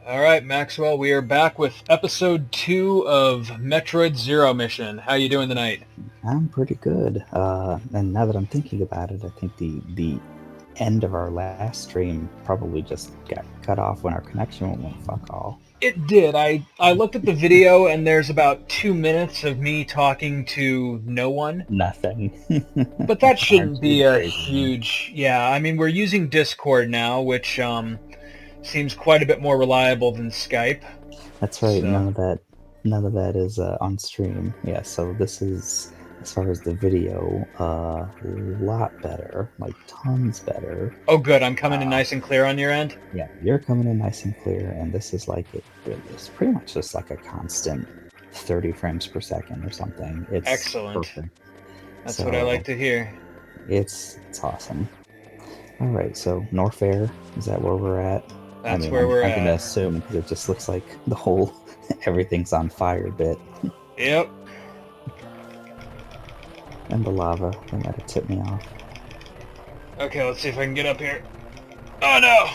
All right, Maxwell, we are back with episode 2 of Metroid Zero Mission. How you doing tonight? I'm pretty good. And now that I'm thinking about it, I think the end of our last stream probably just got cut off when our connection went fuck all. It did. I looked at the video, and there's about 2 minutes of me talking to no one. Nothing. But that Aren't shouldn't you be the a crazy one? huge... Yeah, I mean, we're using Discord now, which seems quite a bit more reliable than Skype. That's right. So, None of that is on stream. Yeah. So this is, as far as the video, a lot better, like tons better. oh good, I'm coming in Uh, nice and clear on your end? yeah, you're coming in nice and clear, and this is like it's pretty much just like a constant 30 frames per second or something. It's Excellent. perfect. That's what I like So to hear. it's awesome. All right, so Norfair, is that where we're at? I That's mean, where we're I'm gonna at. assume because it just looks like the whole everything's on fire bit, Yep. and the lava they might have tipped me off. Okay, let's see if I can get up here. Oh no!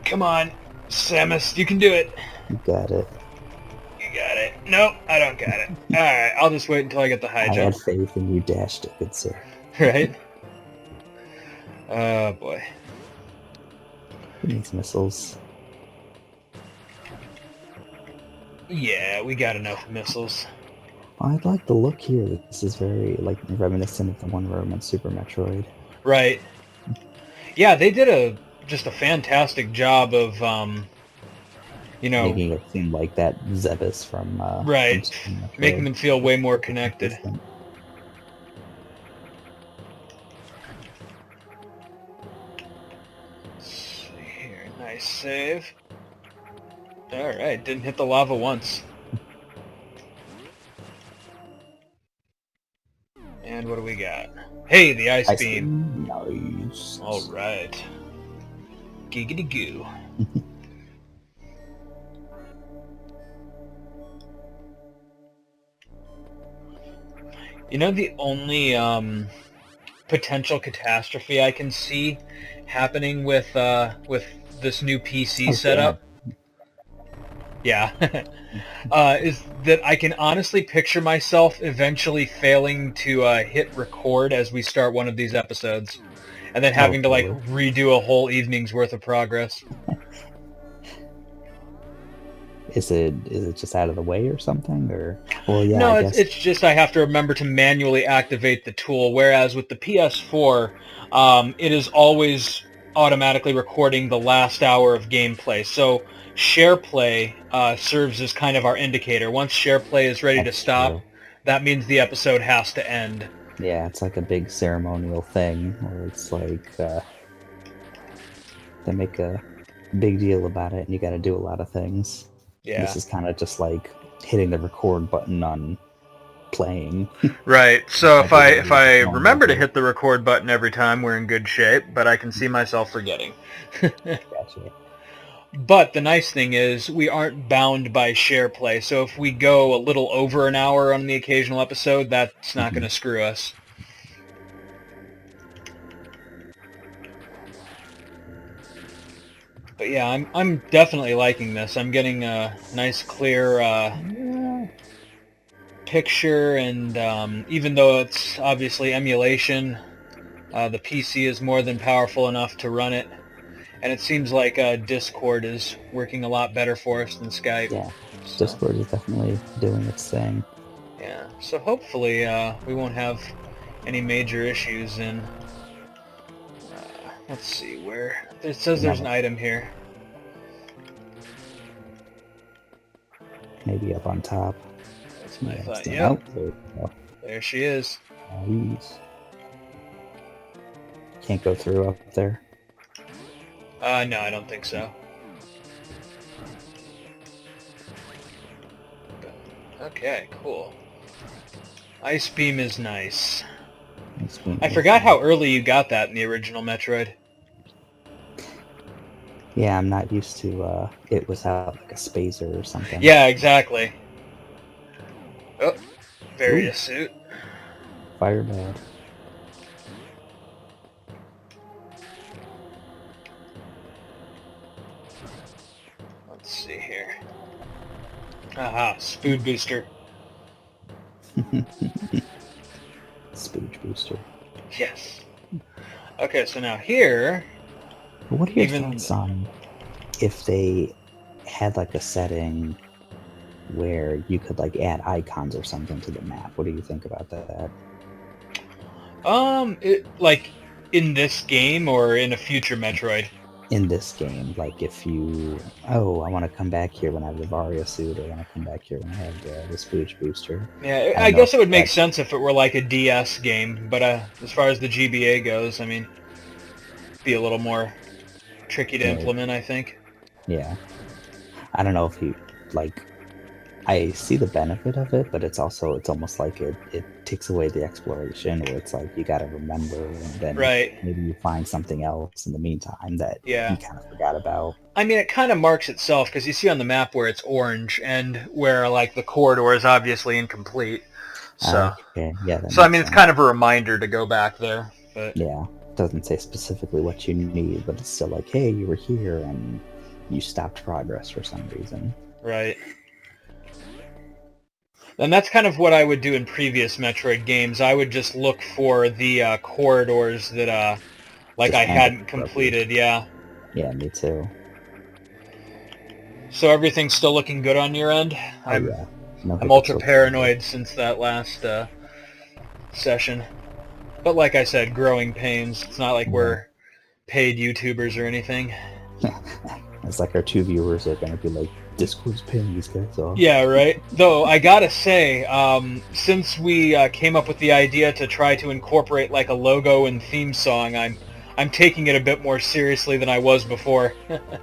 Come on, Samus, you can do it. You got it. You got it. Nope, I don't got it. Alright, I'll just wait until I get the high I jump. had faith and you dashed it, good sir. Right? Oh boy. Who needs missiles? Yeah, we got enough missiles. I like the look here. This is very like reminiscent of the one room in Super Metroid. Right. Yeah, they did just a fantastic job of Making it seem like that Zebus from right, Super making Metroid. them feel way more Super connected. consistent. Let's see here. Nice save. Alright, didn't hit the lava once. And what do we got? Hey, the ice beam. Nice. Alright. Giggity goo. You know, the only potential catastrophe I can see happening with this new PC setup, yeah, is that I can honestly picture myself eventually failing to hit record as we start one of these episodes, and then having to like redo a whole evening's worth of progress. Is it just out of the way or something? Or well, yeah, No, I guess it's just I have to remember to manually activate the tool, whereas with the PS4, it is always automatically recording the last hour of gameplay. So SharePlay serves as kind of our indicator. Once SharePlay is ready to that's stop, true. that means the episode has to end. Yeah, it's like a big ceremonial thing where it's like they make a big deal about it, and you got to do a lot of things. Yeah. This is kind of just like hitting the record button on playing. Right. So if I Everybody if would I just normally remember to do. hit the record button every time, we're in good shape, but I can see myself forgetting. Gotcha. But the nice thing is we aren't bound by SharePlay, so if we go a little over an hour on the occasional episode, that's not going to screw us. But yeah, I'm definitely liking this. I'm getting a nice clear picture, and even though it's obviously emulation, the PC is more than powerful enough to run it. And it seems like Discord is working a lot better for us than Skype. Yeah, So, Discord is definitely doing its thing. yeah. So hopefully we won't have any major issues in... let's see, where... It says there's an item here. Maybe up on top. That's what I thought. Yep. Yep. There we go. There she is. Nice. Can't go through up there. No, I don't think so. Okay, cool. Ice Beam is nice. I forgot how early you got that in the original Metroid. Yeah, I'm not used to it without like a spacer or something. Yeah, exactly. Oh, various suit. Fire bad. Let's see here. Aha, Spood booster. Spood booster. Yes. Okay, so now here... What are your thoughts on if they had like a setting where you could like add icons or something to the map? What do you think about that? Like in this game or in a future Metroid? In this game, like if you, I want to come back here when I have the Varia suit, or I want to come back here when I have the Spooch booster. Yeah, I guess it would make sense if it were like a DS game, but as far as the GBA goes, I mean, be a little more tricky to implement, I think. Yeah. I don't know if you, like, I see the benefit of it, but it's almost like it takes away the exploration, where it's like you got to remember, and then maybe you find something else in the meantime that you kind of forgot about. I mean, it kind of marks itself, because you see on the map where it's orange and where like the corridor is obviously incomplete. So, so I mean, it's kind of a reminder to go back there. But yeah, it doesn't say specifically what you need, but it's still like, hey, you were here and you stopped progress for some reason. Right. And that's kind of what I would do in previous Metroid games. I would just look for the corridors that, like, I hadn't completed, Yeah, me too. So everything's still looking good on your end? I'm ultra paranoid since that last session. But like I said, growing pains. It's not like we're paid YouTubers or anything. It's like our 2 viewers are going to be like, Discord's paying these guys off. Yeah, right. Though I gotta say, since we came up with the idea to try to incorporate like a logo and theme song, I'm taking it a bit more seriously than I was before.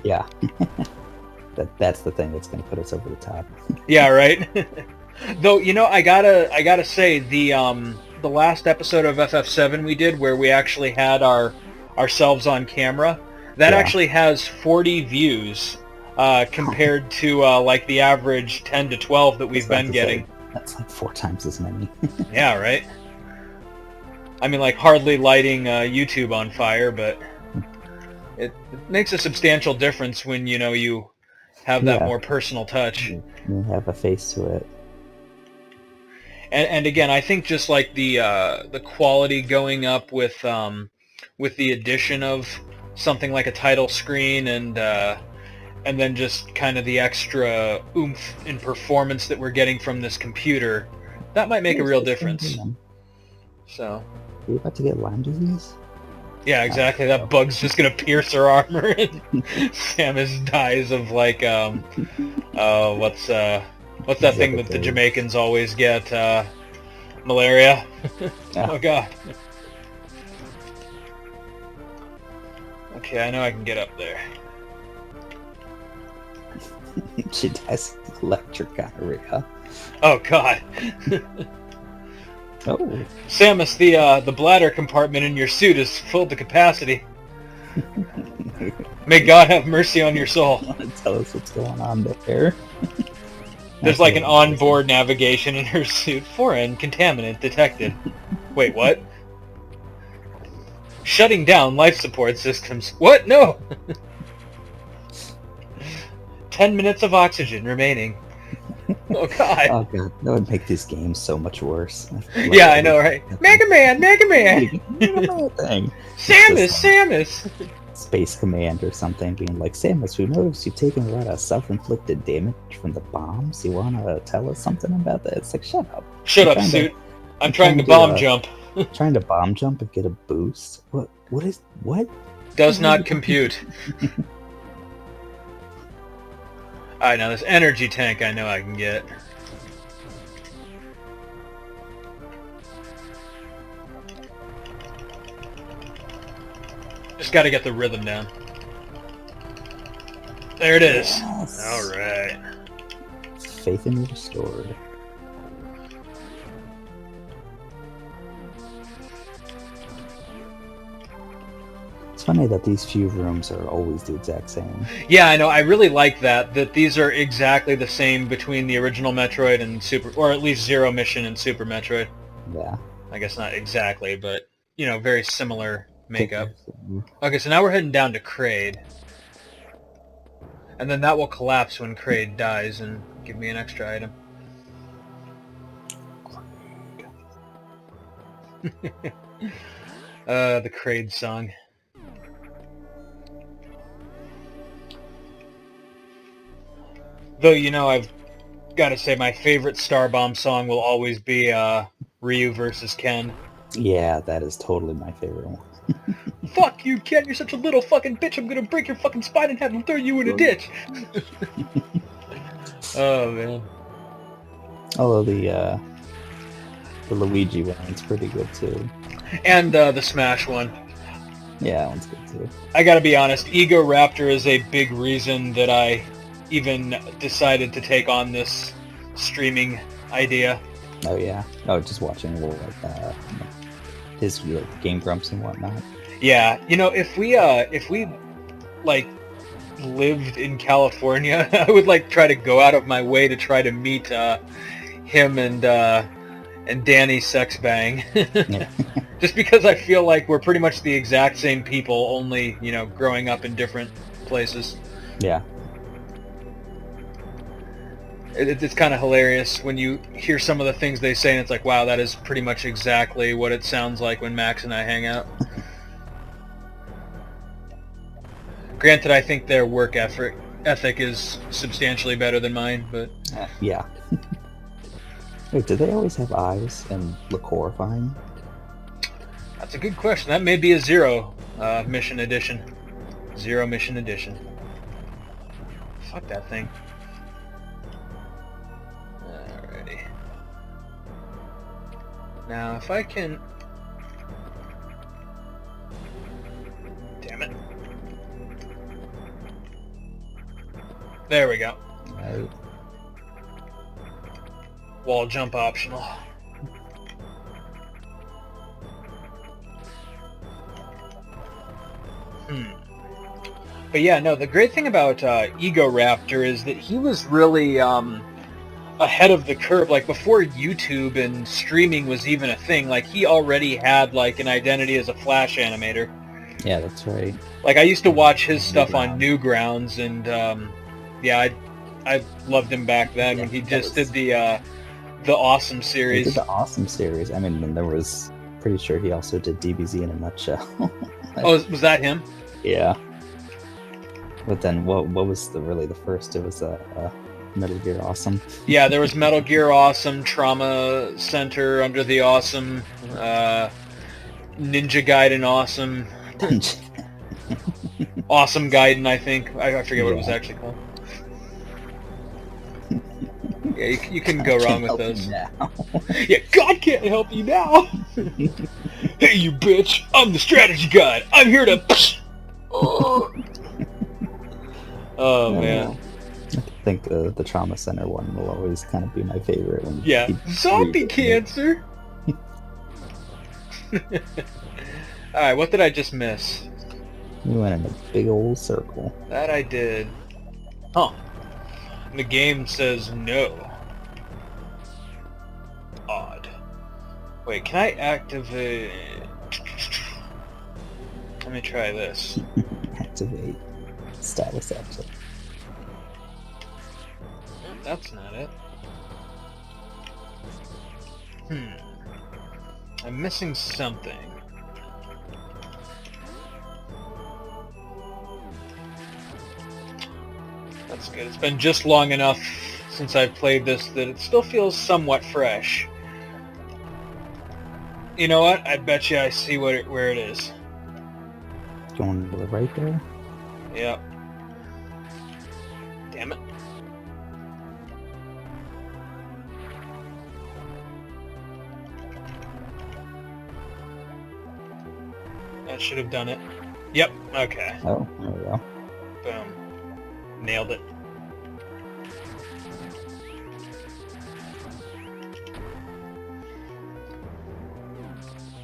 Yeah, that's the thing that's going to put us over the top. Yeah, right. Though I gotta say the last episode of FF7 we did, where we actually had ourselves on camera, that actually has 40 views. Compared to like the average 10 to 12 that we've been getting. That's like 4 times as many. Yeah, right? I mean, like, hardly lighting YouTube on fire, but it makes a substantial difference when, you have that more personal touch. You have a face to it. And again, I think just like the quality going up with the addition of something like a title screen and then just kind of the extra oomph in performance that we're getting from this computer, that might make a real difference. So. Are you about to get Lyme disease? Yeah, exactly. That bug's just gonna pierce her armor, and Samus dies of like what's that thing that the Jamaicans always get? Malaria. Oh god. Okay, I know I can get up there. She dies of electric gonorrhea. Oh god. Oh. Samus, the bladder compartment in your suit is full to capacity. May God have mercy on your soul. Tell us what's going on there. There's like an onboard navigation in her suit. Foreign contaminant detected. Wait, what? Shutting down life support systems. What? No! 10 minutes of oxygen remaining. Oh god. Oh god, that would make these games so much worse. Yeah, I know, right? Mega Man! Mega Man! Thing. Samus! Space Command or something being like, Samus, we noticed you've taken a lot of self-inflicted damage from the bombs. You wanna tell us something about that? It's like, shut up. Shut up, suit. I'm trying to bomb jump. Trying to bomb jump and get a boost? What? Does not compute. Alright, now this energy tank I know I can get. Just gotta get the rhythm down. There it is. Yes. Alright. Faith in you restored. It's funny that these few rooms are always the exact same. Yeah, I know. I really like that these are exactly the same between the original Metroid and Super, or at least Zero Mission and Super Metroid. Yeah. I guess not exactly, but, very similar makeup. Okay, so now we're heading down to Kraid. And then that will collapse when Kraid dies and give me an extra item. The Kraid song. Though, you know, I've got to say my favorite Starbomb song will always be Ryu versus Ken. Yeah, that is totally my favorite one. Fuck you, Ken! You're such a little fucking bitch! I'm gonna break your fucking spine and have him throw you in a ditch! Oh, man. Although the Luigi one's pretty good, too. And the Smash one. Yeah, that one's good, too. I gotta be honest, Ego Raptor is a big reason that I even decided to take on this streaming idea. Oh, yeah. Oh, just watching a little, like, his Game Grumps and whatnot. Yeah, you know, if we like lived in California, I would like try to go out of my way to try to meet him and Danny Sexbang. Yeah. Just because I feel like we're pretty much the exact same people, only, you know, growing up in different places. Yeah. It's kind of hilarious when you hear some of the things they say, and it's like, wow, that is pretty much exactly what it sounds like when Max and I hang out. Granted, I think their work ethic is substantially better than mine, but... Yeah. Wait, did they always have eyes and liquorifying? That's a good question. That may be a Zero Mission Edition. Zero Mission Edition. Fuck that thing. Alrighty. Now, if I can... Damn it. There we go. Right. Wall jump optional. But yeah, no, the great thing about Ego Raptor is that he was really ahead of the curve. Like, before YouTube and streaming was even a thing, like, he already had, like, an identity as a Flash animator. Yeah, that's right. Like, I used to watch his stuff on Newgrounds, and, yeah, I loved him back then when he just did the Awesome series. He did the Awesome series. I mean, then there was... Pretty sure he also did DBZ in a nutshell. Oh, was that him? Yeah. But then, what was really the first? It was Metal Gear Awesome. Yeah, there was Metal Gear Awesome, Trauma Center, Under the Awesome, Ninja Gaiden Awesome, Awesome Gaiden, I think. I forget what it was actually called. Yeah, you can go wrong with those. Yeah, God can't help you now. Hey, you bitch! I'm the strategy guide. I'm here to. Oh man. I think the Trauma Center one will always kind of be my favorite one. Yeah, zombie cancer. All right, what did I just miss? You went in a big old circle. That I did. Huh. The game says no. Odd. Wait, can I activate... Let me try this. Activate. Status update. That's not it. I'm missing something. That's good. It's been just long enough since I've played this that it still feels somewhat fresh. You know what? I bet you I see where it is. Going to the right there? Yep. Damn it. That should have done it. Yep, okay. Oh, there we go. Boom. Nailed it.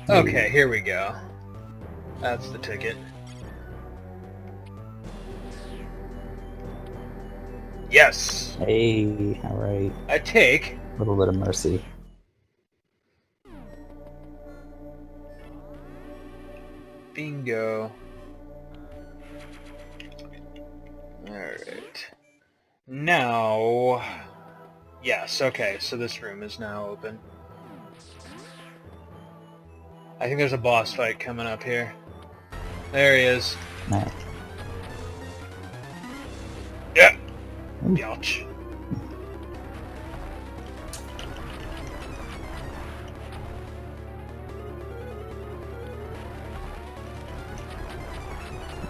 Okay, here we go. That's the ticket. Yes! Hey, alright. I take... A little bit of mercy. Bingo. Alright. Alright. Now... Yes, okay, so this room is now open. I think there's a boss fight coming up here. There he is. No. Yeah. Ouch.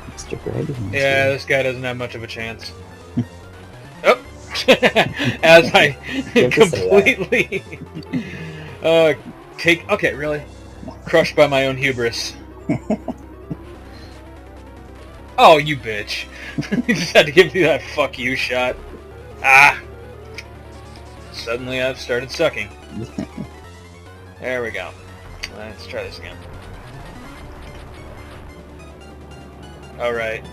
Mr. Grady. Yeah, this guy doesn't have much of a chance. Oh! As I completely... Okay, really? Crushed by my own hubris. Oh, you bitch. You just had to give me that fuck you shot. Ah! Suddenly I've started sucking. There we go. Let's try this again. Alright.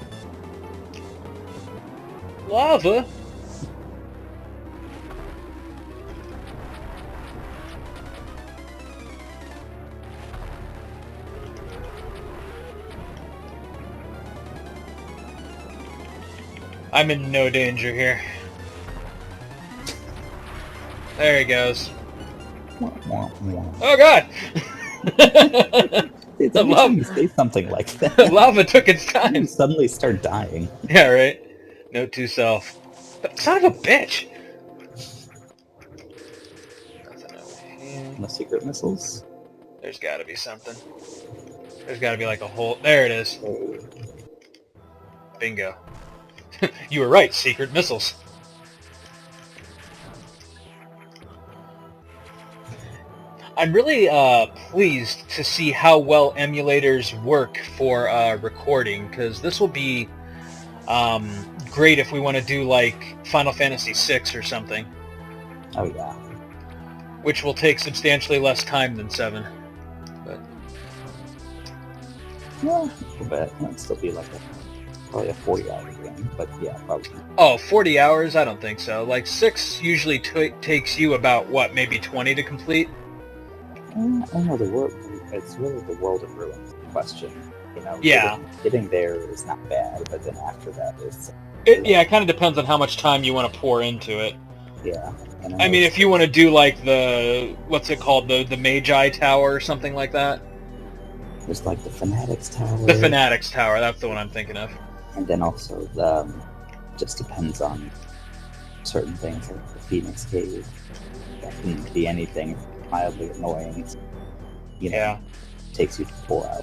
Lava? I'm in no danger here. There he goes. Oh god! It's every time you say something like that. The lava took its time. You suddenly start dying. Yeah, right? Note to self. But son of a bitch! The secret missiles? There's gotta be something. There's gotta be like a hole. There it is. Bingo. You were right, secret missiles. I'm really pleased to see how well emulators work for recording, because this will be great if we want to do like Final Fantasy VI or something. Oh yeah. Which will take substantially less time than 7. But yeah, a bit. That'd still be like probably a 40-hour game, but yeah, probably. Oh, 40 hours? I don't think so. Like 6 usually takes you about what, maybe 20 to complete. I don't know, the world. It's really the world of ruins question. You know, yeah. Getting there is not bad, but then after that, it's. Yeah, it kind of depends on how much time you want to pour into it. Yeah. I mean, if you want to do like the what's it called, the Magi Tower or something like that. There's like the Fanatics Tower. The Fanatics Tower, that's the one I'm thinking of. And then also the just depends on certain things like the Phoenix Cave. That can be anything mildly annoying. You know, yeah. Takes you 4 hours.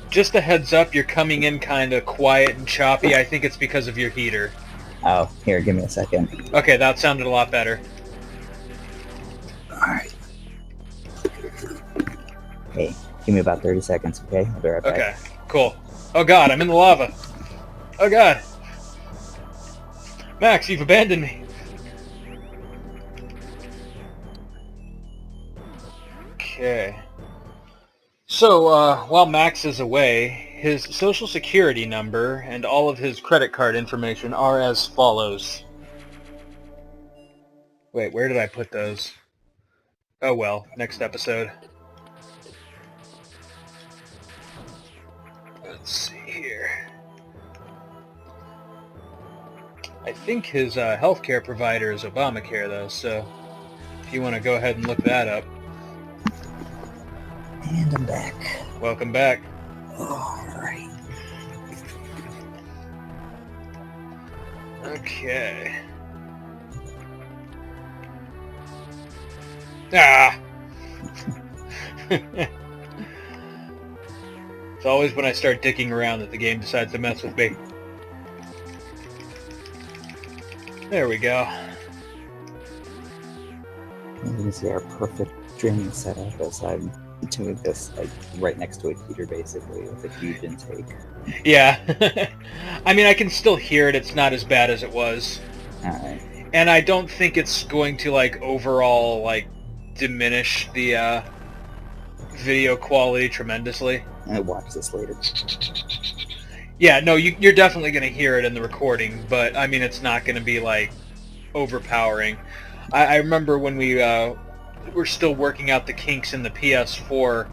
Just a heads up, you're coming in kind of quiet and choppy. I think it's because of your heater. Oh, here, give me a second. Okay, that sounded a lot better. Alright. Hey, give me about 30 seconds, okay? I'll be right back. Okay, cool. Oh god, I'm in the lava. Oh god. Max, you've abandoned me. Okay. So, while Max is away, his social security number and all of his credit card information are as follows. Wait, where did I put those? Oh well, next episode. Let's see here. I think his healthcare provider is Obamacare, though, so if you want to go ahead and look that up. And I'm back. Welcome back. Alright. Okay. Ah! It's always when I start dicking around that the game decides to mess with me. There we go. You can see our perfect streaming setup as I'm doing this like right next to a heater basically with a huge intake. Yeah. I mean, I can still hear it. It's not as bad as it was. Alright. And I don't think it's going to like overall like diminish the video quality tremendously. I watch this later. Yeah, no, you're definitely going to hear it in the recording, but I mean, it's not going to be like overpowering. I remember when we were still working out the kinks in the PS4.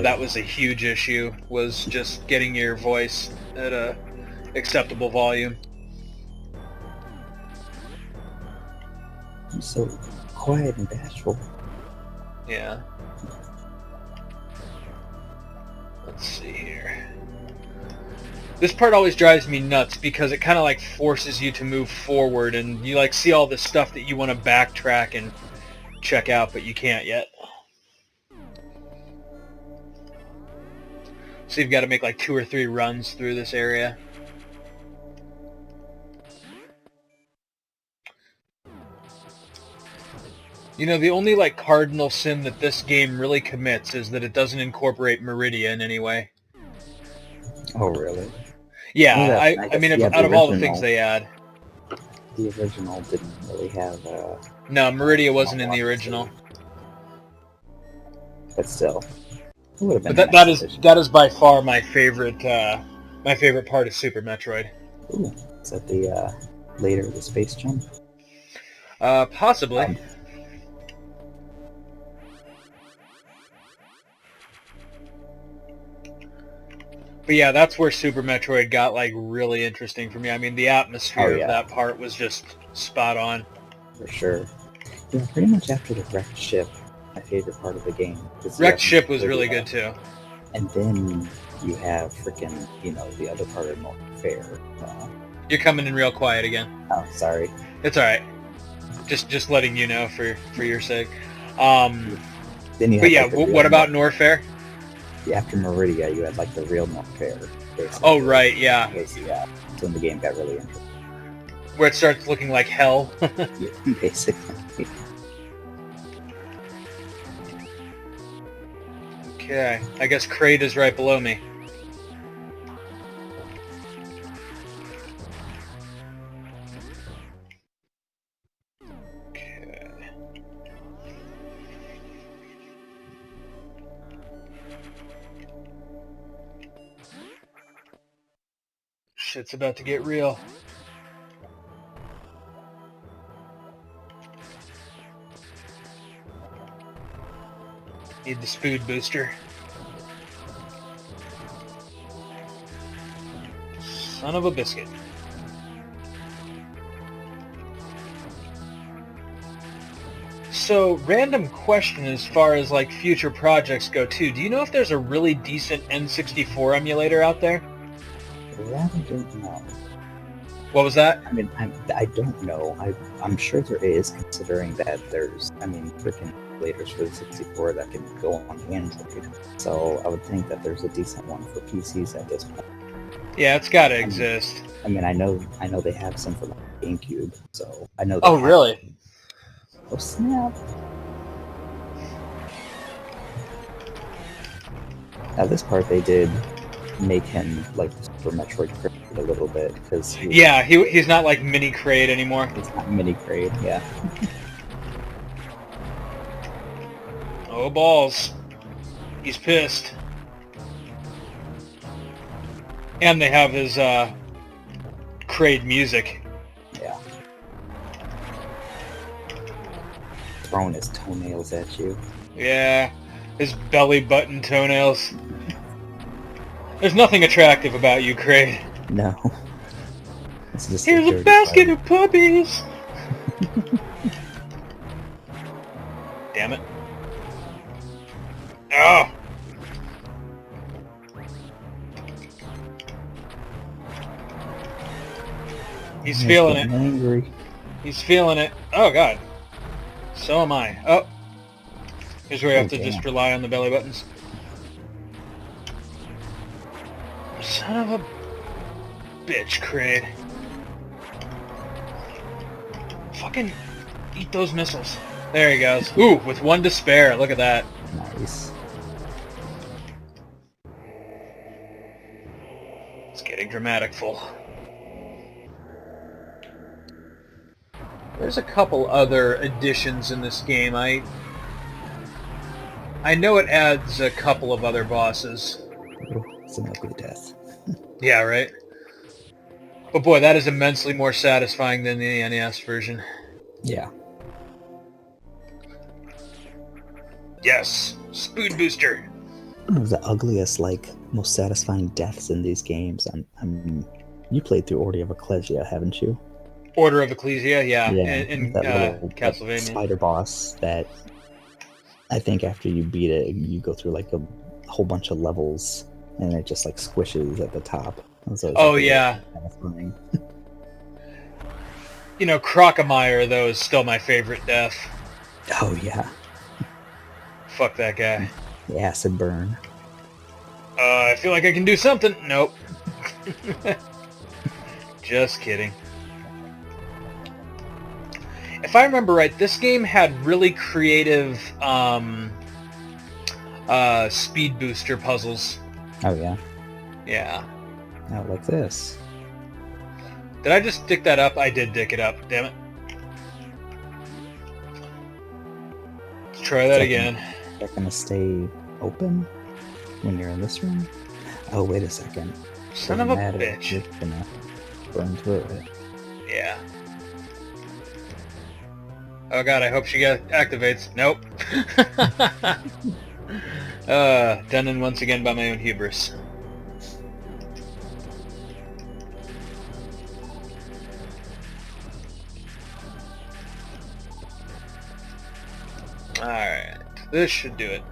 That was a huge issue, was just getting your voice at a acceptable volume. seems so quiet and bashful. Yeah. Let's see here. This part always drives me nuts because it kind of like forces you to move forward, and you like see all this stuff that you want to backtrack and check out, but you can't yet. So you've got to make like 2 or 3 runs through this area. You know, the only like cardinal sin that this game really commits is that it doesn't incorporate Meridia in any way. Oh, really? Yeah, Well, I mean, out of all the things they add. The original didn't really have... no, Meridia wasn't in the original. But still. It would have been but that is by far my favorite part of Super Metroid. Ooh, is that the later the space jump? Possibly. But yeah, that's where Super Metroid got like really interesting for me. I mean, the atmosphere of that part was just spot on. For sure. Yeah, pretty much after the wrecked ship, my favorite part of the game. Wrecked ship was really good too. And then you have freaking, the other part of North Fair. You're coming in real quiet again. Oh, sorry. It's all right. Just letting you know for your sake. Then you but yeah, what about North Fair? After Meridia, you had like the real North Fair. Basically. Oh right, yeah. Yeah. That's when the game got really interesting. Where it starts looking like hell. Yeah, basically. Okay, I guess Kraid is right below me. Okay. Shit's about to get real. Need the Spood booster. Son of a biscuit. So, random question as far as like future projects go too. Do you know if there's a really decent N64 emulator out there? That I don't know. What was that? I mean, I don't know. I'm sure there is, considering that there's, freaking emulators for the 64 that can go on Android. So I would think that there's a decent one for PCs at this point. Yeah, it's got to exist. I mean, I know they have some for like GameCube, so I know. Oh, really? Oh, snap! Now this part they did make him like the Super Metroid Kraid a little bit because he's not like mini Kraid anymore. He's not mini Kraid, yeah. Oh balls! He's pissed. And they have his Kraid music. Yeah. Throwing his toenails at you. Yeah, his belly button toenails. There's nothing attractive about you, Kraid. No. It's just here's a basket of puppies! Damn it. Oh! He's feeling it. Angry. He's feeling it. Oh, God. So am I. Oh. Here's where you have to just rely on the belly buttons. Son of a bitch, Kraid. Fucking eat those missiles. There he goes. Ooh, with 1 to spare. Look at that. Nice. It's getting dramaticful. There's a couple other additions in this game. I know it adds a couple of other bosses. It's an ugly death. Yeah, right? But boy, that is immensely more satisfying than the NES version. Yeah. Yes! Spood booster! One of the ugliest, most satisfying deaths in these games. You played through Order of Ecclesia, haven't you? Order of Ecclesia, yeah, Yeah, in that little Castlevania. spider boss that I think after you beat it, you go through like a whole bunch of levels, and it just like squishes at the top. So it's Oh like yeah. satisfying. You know, Crocomire though is still my favorite death. Oh yeah. Fuck that guy. The acid burn. I feel like I can do something. Nope. Just kidding. If I remember right, this game had really creative speed booster puzzles. Oh yeah. Yeah. Oh, like this. Did I just dick that up? I did dick it up. Damn it. Let's try that again. Is that gonna stay open when you're in this room? Oh, wait a second. Son of a bitch. You're gonna burn through it. Yeah. Oh god, I hope she activates. Nope. Done in once again by my own hubris. Alright, this should do it.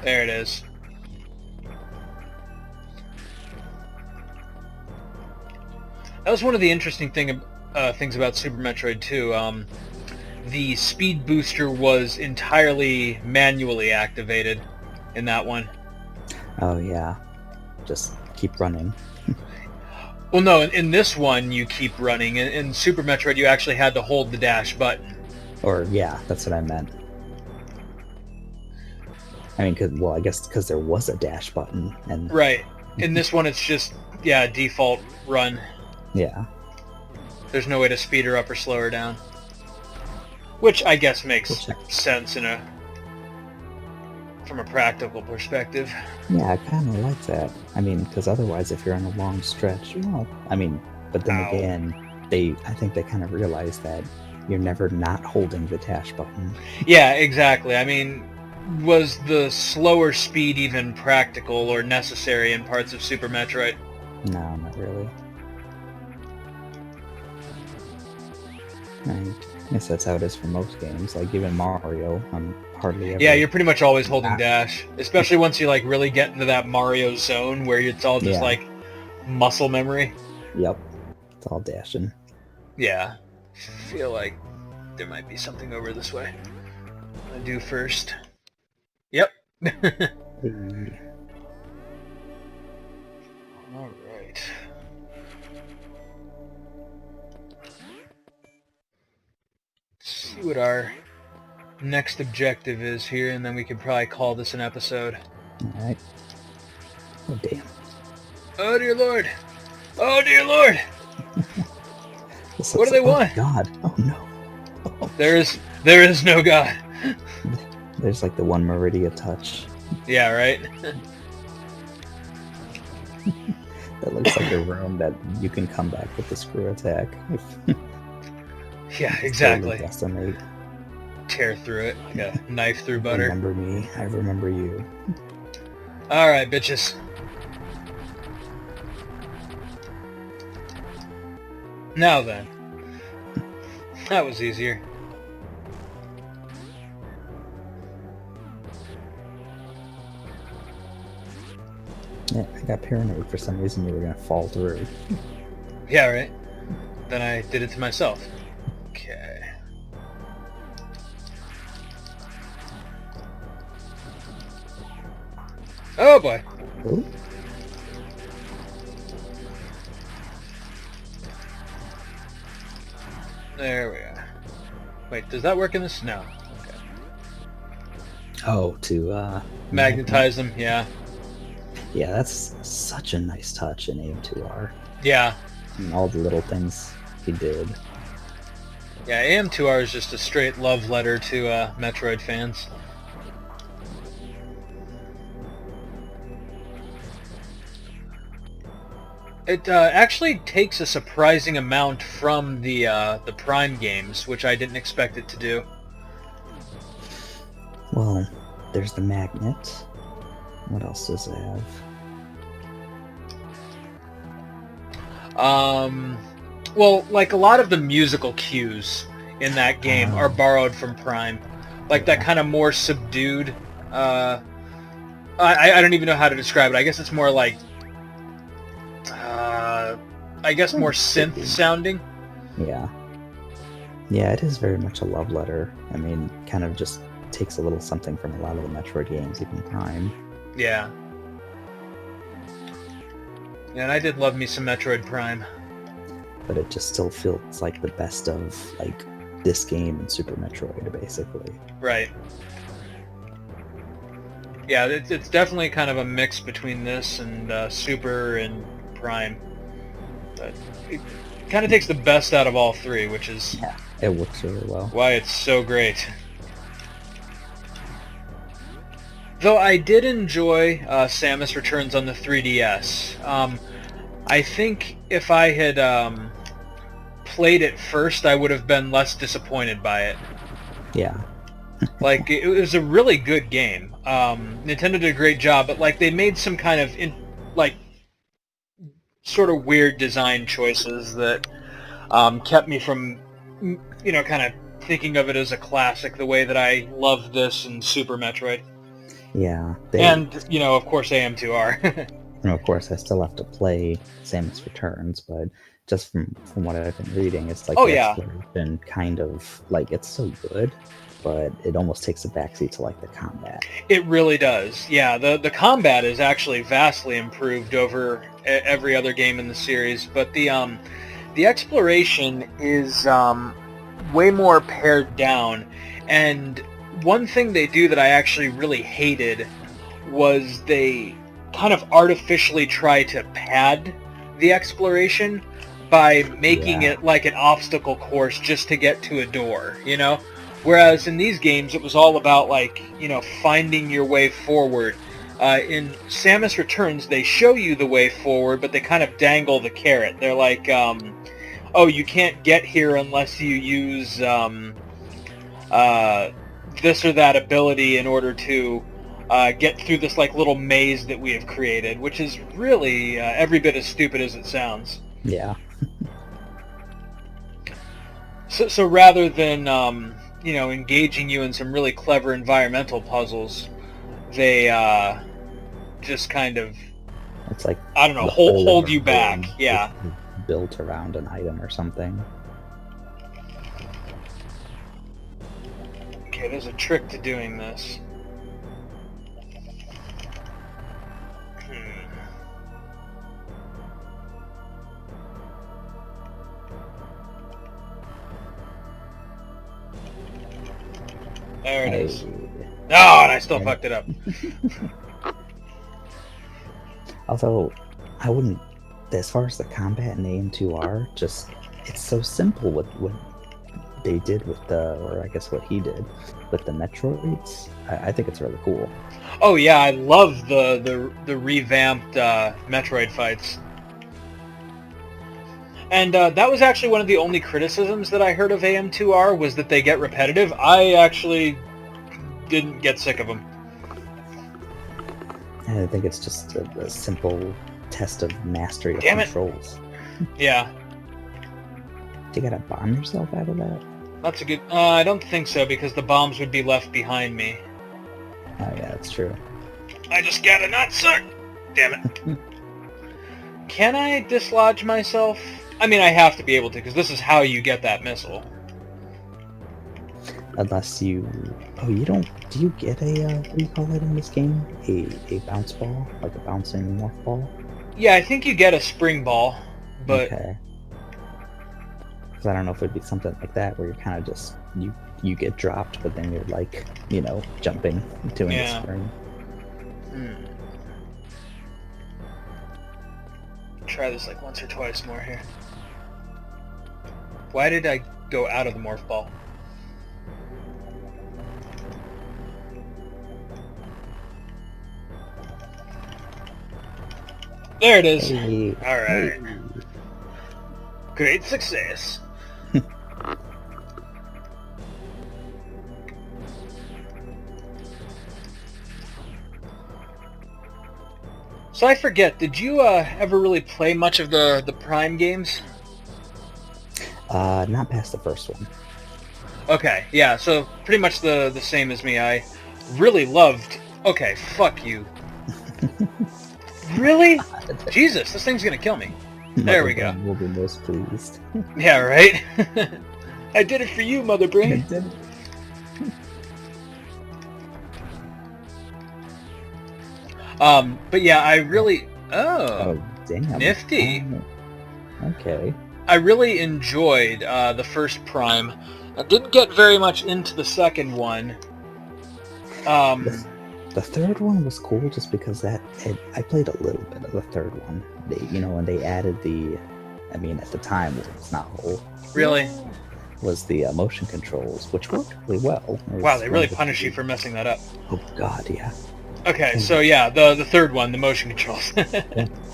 There it is. That was one of the interesting things about Super Metroid 2. The speed booster was entirely manually activated in that one. Oh yeah. Just keep running. Well, no, in this one you keep running. In Super Metroid you actually had to hold the dash button. Or, yeah, that's what I meant. I mean, I guess because there was a dash button. And Right. In this one it's just, yeah, default run. Yeah. There's no way to speed her up or slow her down. Which I guess makes sense from a practical perspective. Yeah, I kind of like that. I mean, because otherwise, if you're on a long stretch, well, I mean, but then again, I think they kind of realize that you're never not holding the dash button. Yeah, exactly. I mean, was the slower speed even practical or necessary in parts of Super Metroid? No, not really. I guess that's how it is for most games. Like, even Mario, I'm hardly ever... Yeah, you're pretty much always holding dash. Especially once you, like, really get into that Mario zone where it's all just, like, muscle memory. Yep. It's all dashing. Yeah. I feel like there might be something over this way. I'm gonna do first. Yep. Alright. See what our next objective is here, and then we could probably call this an episode. Alright. Oh, damn. Oh, dear Lord! Oh, dear Lord! What do they want? Oh, God. Oh, no. Oh. There is no God. There's like the one Meridia touch. Yeah, right? That looks like a room that you can come back with the screw attack. Yeah, exactly. Totally tear through it like a knife through butter. Remember me, I remember you. Alright, bitches. Now then. That was easier. Yeah, I got paranoid for some reason you were gonna fall through. Yeah, right? Then I did it to myself. Okay. Oh boy. Ooh. There we are. Wait, does that work in this? No. Okay. Oh, to magnetize them, yeah. Yeah, that's such a nice touch in AM2R. Yeah. And all the little things he did. Yeah, AM2R is just a straight love letter to Metroid fans. It actually takes a surprising amount from the Prime games, which I didn't expect it to do. Well, there's the magnet. What else does it have? Well, like a lot of the musical cues in that game are borrowed from Prime. Like that kind of more subdued, I don't even know how to describe it. I guess it's more like, I guess more synth sounding. Yeah. Yeah, it is very much a love letter. I mean, kind of just takes a little something from a lot of the Metroid games, even Prime. Yeah. Yeah, and I did love me some Metroid Prime. But it just still feels like the best of, like, this game and Super Metroid, basically. Right. Yeah, it's definitely kind of a mix between this and Super and Prime. But it kind of takes the best out of all three, which is... Yeah, it works really well. Why it's so great. Though I did enjoy Samus Returns on the 3DS. I think if I had played it first, I would have been less disappointed by it. Yeah. Like, it was a really good game. Nintendo did a great job, but like they made some kind of sort of weird design choices that kept me from, kind of thinking of it as a classic the way that I loved this in Super Metroid. Yeah. And, of course, AM2R. And of course, I still have to play Samus Returns, but just from what I've been reading, it's like exploration kind of, like, it's so good, but it almost takes a backseat to, like, the combat. It really does. Yeah, the combat is actually vastly improved over every other game in the series, but the exploration is way more pared down, and one thing they do that I actually really hated was they kind of artificially try to pad the exploration by making it like an obstacle course just to get to a door, Whereas in these games, it was all about, like, finding your way forward. In Samus Returns, they show you the way forward, but they kind of dangle the carrot. They're like, oh, you can't get here unless you use this or that ability in order to get through this, like, little maze that we have created, which is really every bit as stupid as it sounds. Yeah. So rather than engaging you in some really clever environmental puzzles, they just kind of, it's like, I don't know, hold you back. Yeah. Built around an item or something. Okay, there's a trick to doing this. There it is. Oh, and I still fucked it up. Although, I wouldn't... As far as the combat in AM2R, just... It's so simple what they did with or I guess what he did with the Metroids. I think it's really cool. Oh yeah, I love the revamped Metroid fights. And that was actually one of the only criticisms that I heard of AM2R, was that they get repetitive. I actually didn't get sick of them. I think it's just a simple test of mastery of controls. Yeah. You gotta bomb yourself out of that? That's a good... I don't think so, because the bombs would be left behind me. Oh yeah, that's true. I just gotta not suck! Damn it. Can I dislodge myself? I mean, I have to be able to, because this is how you get that missile. Unless you... Oh, you don't... Do you get a, what do you call it in this game? A bounce ball? Like a bouncing morph ball? Yeah, I think you get a spring ball, but... Okay. Because I don't know if it'd be something like that, where you're kind of just... You get dropped, but then you're, like, jumping, doing the spring. Try this, like, once or twice more here. Why did I go out of the morph ball? There it is. Hey. Alright. Hey. Great success. So I forget, did you ever really play much of the Prime games? Not past the first one. Okay, yeah, so pretty much the same as me. I really loved... Okay, fuck you. Really? Jesus, this thing's gonna kill me. There we go. Will be most pleased. Yeah, right? I did it for you, Mother Brain. But yeah, I really... Oh, damn. Nifty. Okay. I really enjoyed the first Prime. I didn't get very much into the second one. The third one was cool just because I played a little bit of the third one. When they added at the time it was not whole. Really? Was the motion controls, which worked really well. Wow, they really punish you for messing that up. Oh god, yeah. Okay, so yeah, the third one, the motion controls.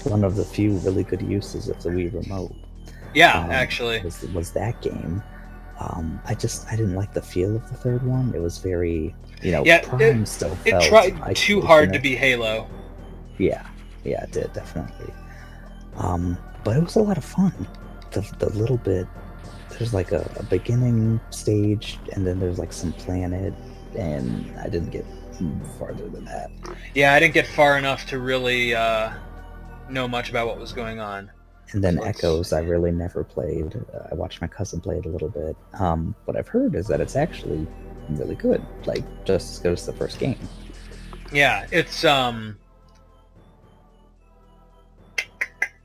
One of the few really good uses of the Wii Remote. Yeah, actually. Was that game. I didn't like the feel of the third one. It was very, Prime still felt... It tried too hard to be Halo. Yeah, it did, definitely. But it was a lot of fun. The little bit... There's like a beginning stage, and then there's like some planet, and I didn't get farther than that. Yeah, I didn't get far enough to really know much about what was going on. And then Echoes, I really never played. I watched my cousin play it a little bit. What I've heard is that it's actually really good, like just as good as the first game. Yeah, it's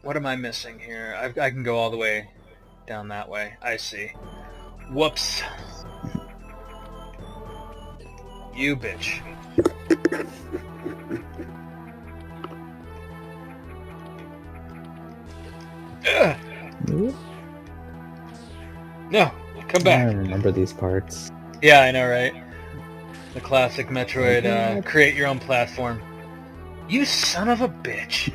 what am I missing here? I can go all the way down that way. I see. Whoops. You bitch. No, come back. I remember these parts. Yeah, I know, right? The classic Metroid, create your own platform. You son of a bitch.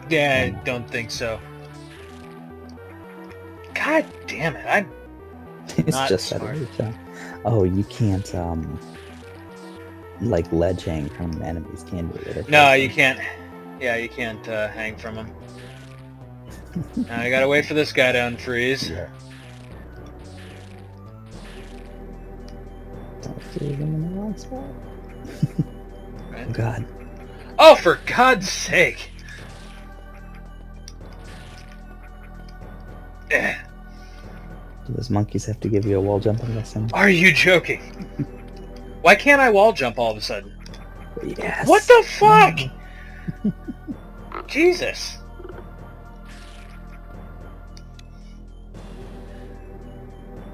Yeah, I don't think so. God damn it, it's not just smart. that. Oh, you can't, like, ledge hang from enemies, can you? No, you can't. Yeah, you can't hang from them. Now I gotta wait for this guy to unfreeze. Yeah. Don't freeze him in the wrong spot. Right. Oh, God. Oh, for God's sake! Eh. Do those monkeys have to give you a wall jumping lesson? Are you joking? Why can't I wall jump all of a sudden? Yes. What the fuck? Jesus.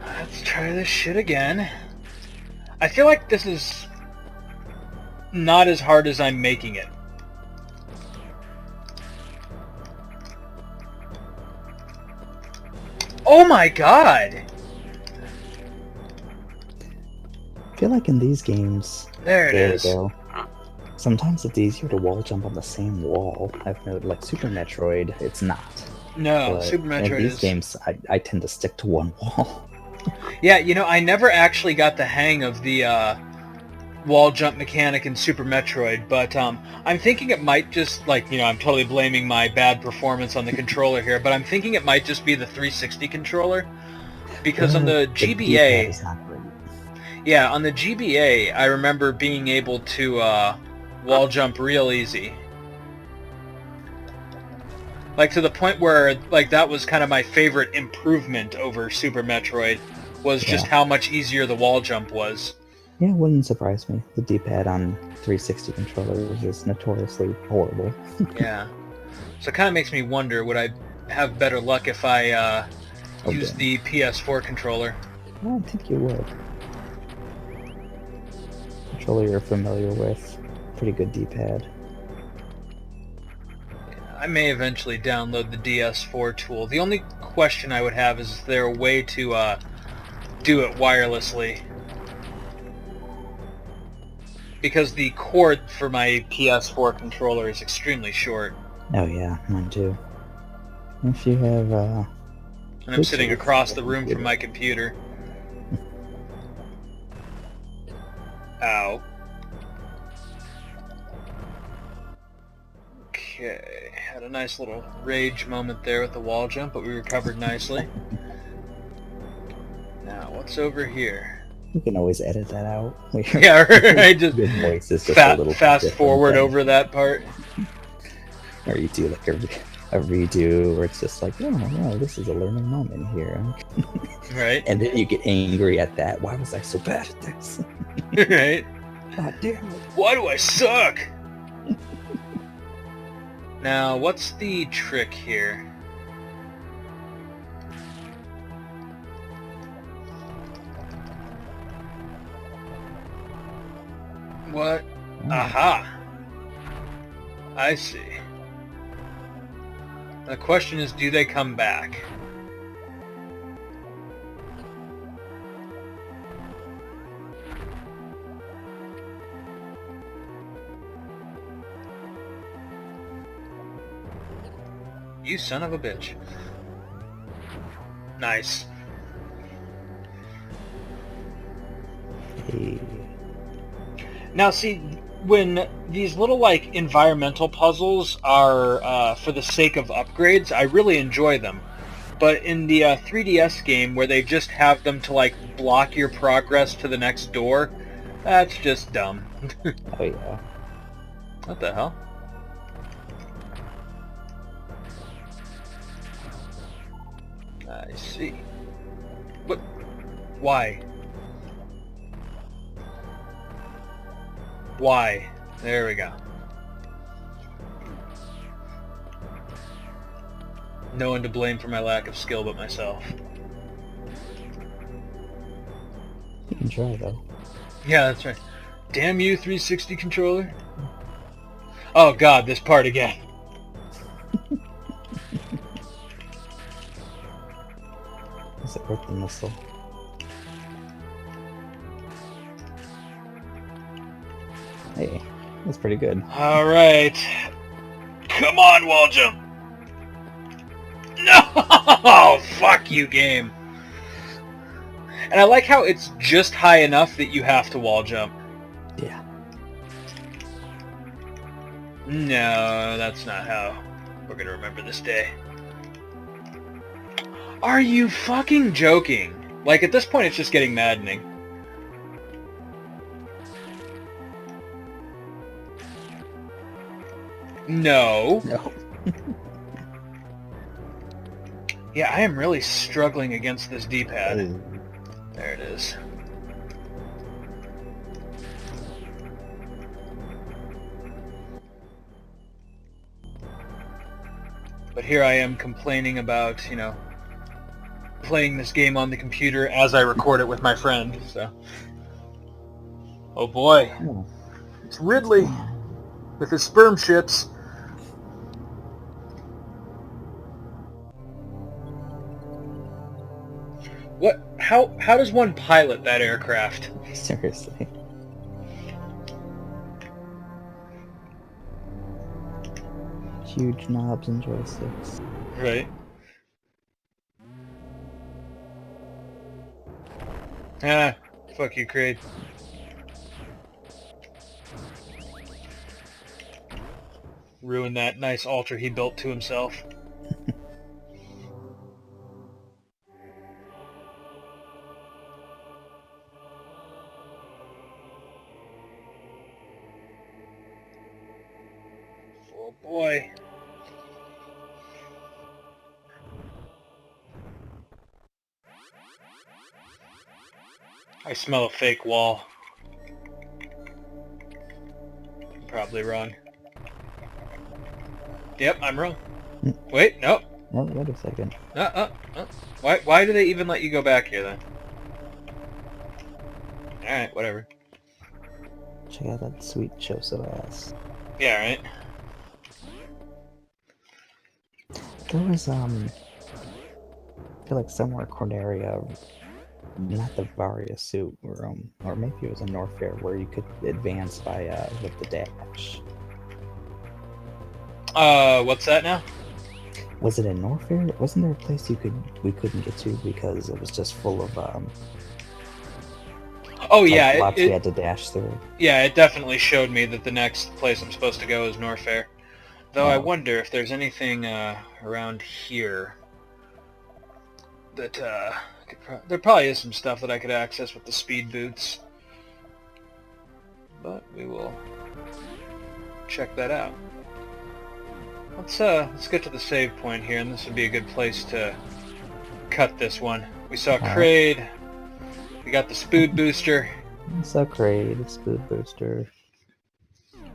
Let's try this shit again. I feel like this is not as hard as I'm making it. Oh my god! I feel like in these games... There it is. You go. Sometimes it's easier to wall jump on the same wall. I've noted, like Super Metroid, it's not. No, But Super Metroid in these games, I tend to stick to one wall. Yeah, I never actually got the hang of the wall jump mechanic in Super Metroid, but I'm thinking it might just, I'm totally blaming my bad performance on the controller here, but I'm thinking it might just be the 360 controller, because on the GBA... D-pad is not great. Yeah, on the GBA, I remember being able to wall jump real easy. Like, to the point where, that was kind of my favorite improvement over Super Metroid, was just how much easier the wall jump was. Yeah, it wouldn't surprise me. The D-pad on 360 controllers is notoriously horrible. Yeah. So it kind of makes me wonder, would I have better luck if I used the PS4 controller? I don't think you would. Controller you're familiar with. Pretty good D-pad. I may eventually download the DS4 tool. The only question I would have is there a way to do it wirelessly? Because the cord for my PS4 controller is extremely short. Oh yeah, mine too. If you have, And I'm sitting across the room from my computer. Ow. Okay, had a nice little rage moment there with the wall jump, but we recovered nicely. Now, what's over here? You can always edit that out. Yeah, right. Just your voice is just a little fast forward over that part. Or you do like a redo where it's just like, oh no, this is a learning moment here. Right. And then you get angry at that. Why was I so bad at this? Right. God damn it. Why do I suck? Now, what's the trick here? What? Aha! I see. The question is, do they come back? You son of a bitch. Nice. Hey. Now see, when these little like environmental puzzles are for the sake of upgrades, I really enjoy them. But in the 3DS game where they just have them to like block your progress to the next door, that's just dumb. Oh yeah. What the hell? I see. What? Why? Why? There we go. No one to blame for my lack of skill but myself. You can try though. Yeah, that's right. Damn you, 360 controller. Oh god, this part again. Is it worth the missile? Hey, that's pretty good. Alright. Come on, wall jump! No! Fuck you, game. And I like how it's just high enough that you have to wall jump. Yeah. No, that's not how we're gonna remember this day. Are you fucking joking? Like, at this point, it's just getting maddening. No. No. Yeah, I am really struggling against this D-pad. Oh. There it is. But here I am complaining about, you know, playing this game on the computer as I record it with my friend, so. Oh boy. Oh. It's Ridley with his sperm ships. What? How does one pilot that aircraft? Seriously. Huge knobs and joysticks. Right. Ah, fuck you, Kraid. Ruined that nice altar he built to himself. Oh boy. I smell a fake wall. I'm probably wrong. Yep, I'm wrong. Wait, no. Oh, wait a second. Why do they even let you go back here then? Alright, whatever. Check out that sweet Choso ass. Yeah, right. There was I feel like somewhere Corneria, not the Varia suit, or maybe it was a Norfair where you could advance by with the dash. What's that now? Was it in Norfair? Wasn't there a place we couldn't get to because it was just full of oh yeah, blocks we had to dash through? Yeah, it definitely showed me that the next place I'm supposed to go is Norfair. Though I wonder if there's anything around here that there probably is some stuff that I could access with the speed boots. But we will check that out. Let's get to the save point here, and this would be a good place to cut this one. We saw Kraid. We got the Spood booster. We saw Kraid, Spood booster.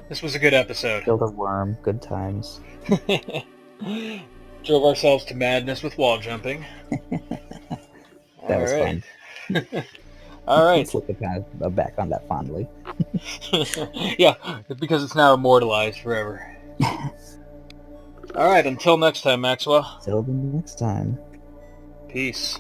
This was a good episode. Killed a worm. Good times. Drove ourselves to madness with wall jumping. That was fun. All right. Let's look back on that fondly. Yeah, because it's now immortalized forever. All right, until next time, Maxwell. Till the next time. Peace.